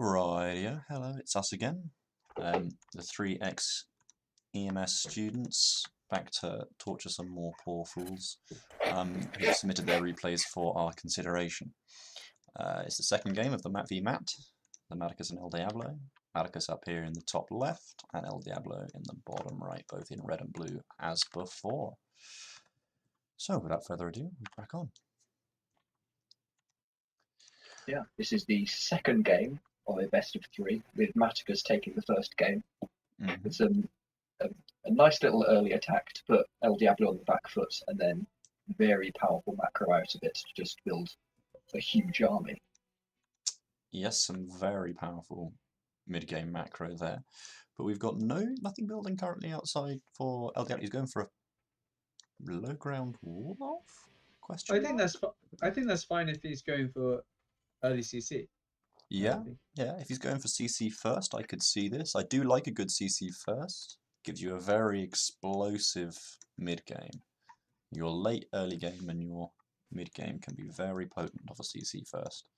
Rightio, hello, it's us again. The three ex-EMS students back to torture some more poor fools who've submitted their replays for our consideration. It's the second game of the Mat v Mat, the Matticus and ElDiablo. Matticus up here in the top left and ElDiablo in the bottom right, both in red and blue as before. So without further ado, we crack on. Yeah, this is the second game of a best of three, with Matticus taking the first game. It's a nice little early attack to put ElDiablo on the back foot, and then very powerful macro out of it to just build a huge army. Yes, some very powerful mid-game macro there, but we've got nothing building currently outside for ElDiablo. He's going for a low ground wall off? Question I think mark? that's fine if he's going for early CC. Yeah, if he's going for CC first, I could see this. I do like a good CC first. Gives you a very explosive mid-game. Your late early game and your mid-game can be very potent off a CC first.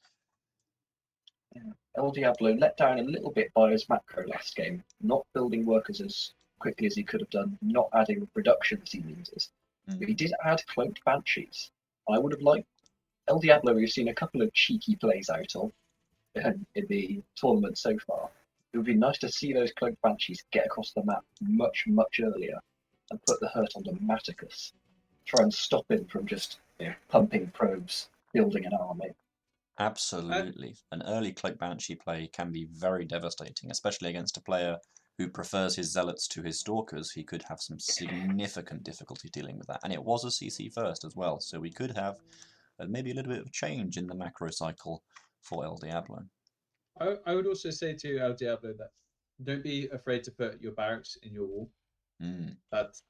Yeah. ElDiablo let down a little bit by his macro last game, not building workers as quickly as he could have done, not adding production as he needed. But he did add cloaked banshees. I would have liked ElDiablo. We've seen a couple of cheeky plays out of in the tournament so far. It would be nice to see those cloaked banshees get across the map much earlier and put the hurt onto Matticus. Try and stop him from just pumping probes, building an army. Absolutely. An early cloak banshee play can be very devastating, especially against a player who prefers his zealots to his stalkers. He could have some significant difficulty dealing with that. And it was a CC first as well, so we could have maybe a little bit of change in the macro cycle for ElDiablo. I would also say to ElDiablo that don't be afraid to put your barracks in your wall. That's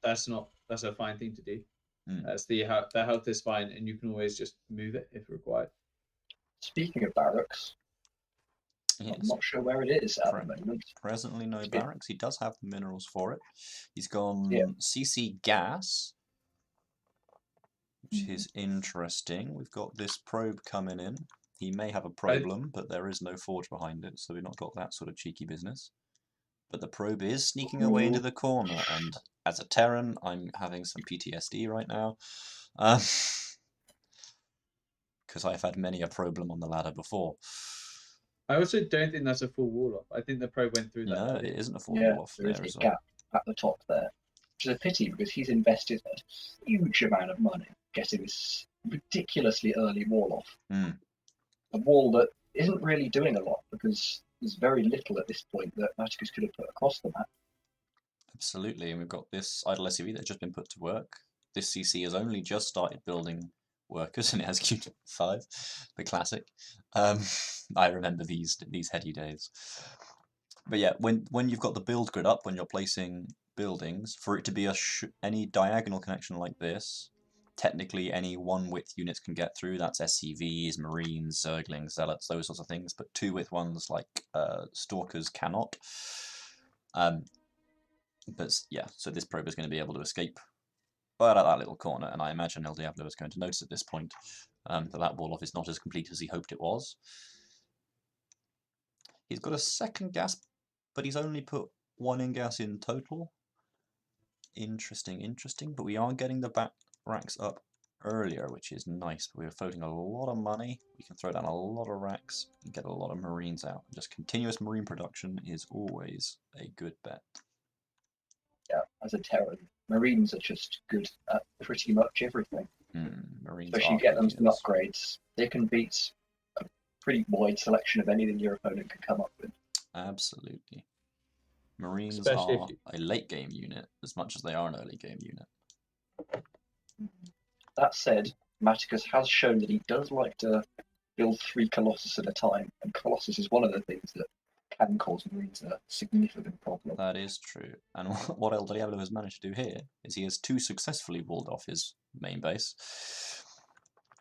a fine thing to do. That's the health is fine, and you can always just move it if required. Speaking of barracks, yes. I'm not sure where it is at the moment. Presently no barracks. He does have the minerals for it. He's gone CC gas, which is interesting. We've got this probe coming in. He may have a problem, but there is no forge behind it, so we've not got that sort of cheeky business. But the probe is sneaking away into the corner, and as a Terran, I'm having some PTSD right now. Because I've had many a problem on the ladder before. I also don't think that's a full wall off. I think the probe went through that. No, it isn't a full wall off. There is a gap at the top there, which is a pity because he's invested a huge amount of money getting this ridiculously early wall off. A wall that isn't really doing a lot because there's very little at this point that Matticus could have put across the map. Absolutely, and we've got this idle SUV that's just been put to work. This CC has only just started building workers, and it has Q5, the classic. I remember these heady days. But yeah, when you've got the build grid up, when you're placing buildings, for it to be any diagonal connection like this, technically any one width units can get through. That's SCVs, Marines, Zerglings, Zealots, those sorts of things. But two width ones like Stalkers cannot. But yeah, so this probe is going to be able to escape right at that little corner, and I imagine ElDiablo is going to notice at this point that wall off is not as complete as he hoped it was. He's got a second gas, but he's only put one in-gas in total. Interesting, but we are getting the back racks up earlier, which is nice. We're floating a lot of money. We can throw down a lot of racks and get a lot of Marines out. Just continuous Marine production is always a good bet. Yeah, as a Terran, Marines are just good at pretty much everything. Marines Especially get them some upgrades. They can beat a pretty wide selection of anything your opponent can come up with. Absolutely. Marines are a late game unit as much as they are an early game unit. That said, Matticus has shown that he does like to build 3 Colossus at a time, and Colossus is one of the things that can cause Marines a significant problem. That is true. And what ElDiablo has managed to do here is he has too successfully walled off his main base,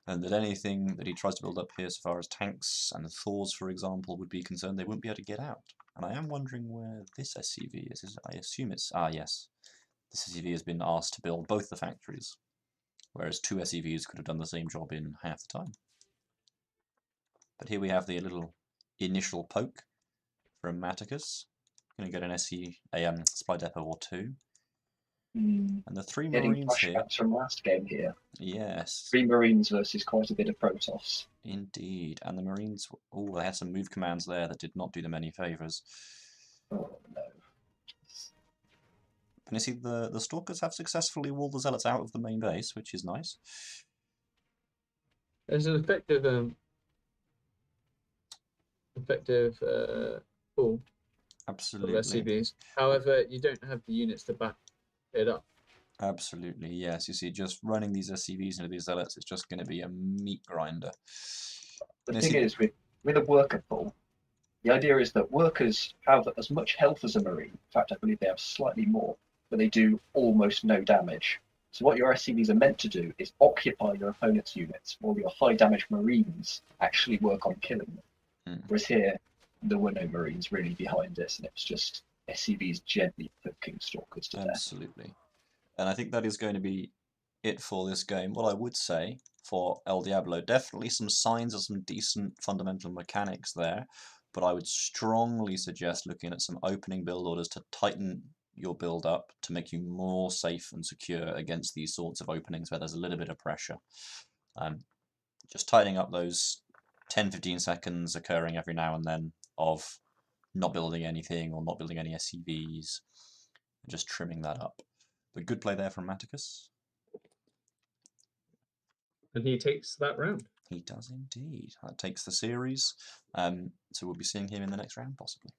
and that anything that he tries to build up here, as far as tanks and Thors, for example, would be concerned, they wouldn't be able to get out. And I am wondering where this SCV is. I assume it's... yes. This SCV has been asked to build both the factories, whereas 2 SCVs could have done the same job in half the time. But here we have the little initial poke. from Matticus. Going to get an supply depot or two. Mm. And the 3 Getting Marines here. flashbacks from last game here. Yes. 3 Marines versus quite a bit of Protoss. Indeed. And the Marines, oh, they had some move commands there that did not do them any favours. Oh no. And you see the Stalkers have successfully walled the Zealots out of the main base, which is nice. There's an effective pull Absolutely. of SCVs. However, you don't have the units to back it up. Absolutely, yes. You see, just running these SCVs into these Zealots is just going to be a meat grinder. The thing is, with a worker pool, the idea is that workers have as much health as a Marine. In fact, I believe they have slightly more, but they do almost no damage. So what your SCVs are meant to do is occupy your opponent's units, while your high damage Marines actually work on killing them. Whereas here, there were no Marines really behind this, and it was just SCVs gently poking Stalkers to death. Absolutely. And I think that is going to be it for this game. What I would say for ElDiablo, definitely some signs of some decent fundamental mechanics there, but I would strongly suggest looking at some opening build orders to tighten your build up to make you more safe and secure against these sorts of openings where there's a little bit of pressure. Just tightening up those 10-15 seconds occurring every now and then of not building anything or not building any SCVs, and just trimming that up. But good play there from Matticus. And he takes that round. He does indeed. That takes the series. So we'll be seeing him in the next round, possibly.